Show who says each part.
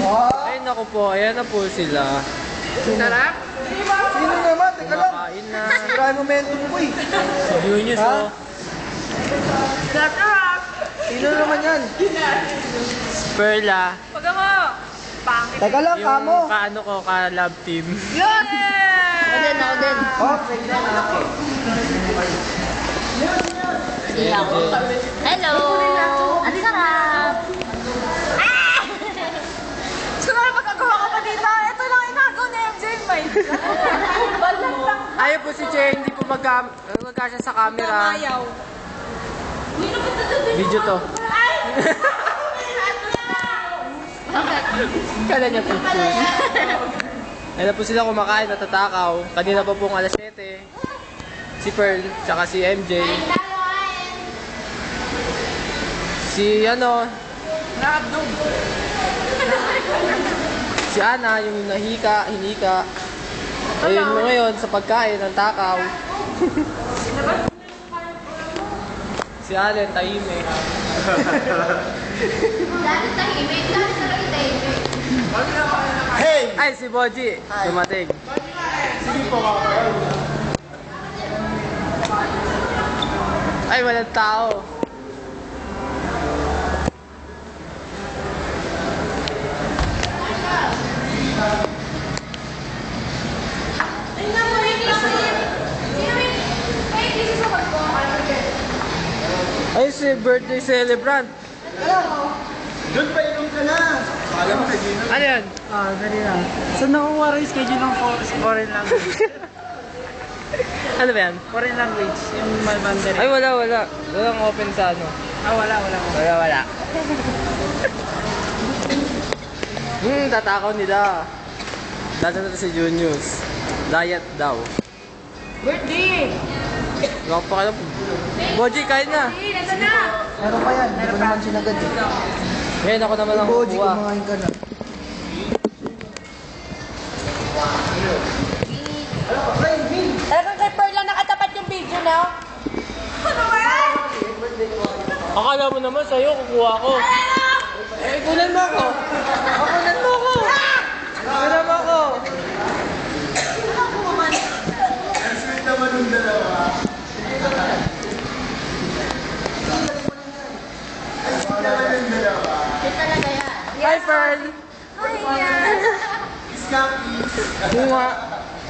Speaker 1: Ay, naku po. Ayan na po sila.
Speaker 2: Sarap?
Speaker 3: Sino naman? Teka lang.
Speaker 1: Kumakain na.
Speaker 3: Sira yung momentum ko eh.
Speaker 1: Si Junius,
Speaker 3: Ha?
Speaker 1: oh.
Speaker 2: Sarap!
Speaker 3: Sino naman yan?
Speaker 1: Perla.
Speaker 2: Pag ako, pangit.
Speaker 3: Teka lang, kamo.
Speaker 1: Yung kaano ko, ka-love team.
Speaker 2: Yun!
Speaker 4: Ako din, ako din.
Speaker 3: Oh, sige na.
Speaker 4: Hello! Ang sarap! Ah!
Speaker 2: Siguro magkagawa ka pa dito. Ito lang inagaw ni MJ, may. Balang lang.
Speaker 1: Ayaw po si Che, hindi po magkasya sa camera.
Speaker 2: Ayaw.
Speaker 1: Video to. Kala niya picture. Ayun na po sila kumakain, natatakaw. Kanina pa pong alas 7. Si Pearl, tsaka si MJ. Si ano,
Speaker 2: Nakabdog.
Speaker 1: si Ana, yung hinika. Ayun mo ngayon sa pagkain, ang takaw. Si Allen, tahimik.
Speaker 4: Dati tahimik, dati talaga tahimik.
Speaker 3: Hey!
Speaker 1: Ay, si Boji, dumating. Ay, walang tao. Ay, si birthday celebrant.
Speaker 3: Doon pa inom ka na. Kala mo na Gino.
Speaker 1: Ano yan?
Speaker 5: Ah, dali lang. Saan nakuha rin schedule ng foreign language?
Speaker 1: Ano ba yan?
Speaker 5: Foreign language, yung Mandarin.
Speaker 1: Ay, wala. Walang open sa ano.
Speaker 5: Ah, wala.
Speaker 1: Wala. Tatakaw nila. Dati na si Junius. Diet daw.
Speaker 2: Birthday!
Speaker 1: Wala pa kayo. Boji, kain na.
Speaker 2: Nasa na!
Speaker 3: Meron pa yan. Hindi ko naman sinagad eh.
Speaker 1: Ngayon ako naman ang
Speaker 3: Boji,
Speaker 1: kukuha.
Speaker 3: kumain ka na.
Speaker 2: Talagang kay Pearl lang nakatapat yung video na. Ano ba yan?
Speaker 1: Akala mo naman sa'yo, kukuha ko. Eh, kunan mo ako. Kunan mo ako. Kunan mo ako.
Speaker 3: Ang sweet naman yung dalawa. Ang sweet naman yung dalawa.
Speaker 4: Yun talaga yan.
Speaker 1: Hi, Pearl.
Speaker 2: Ay, yan.
Speaker 3: Skanky.
Speaker 1: Bunga.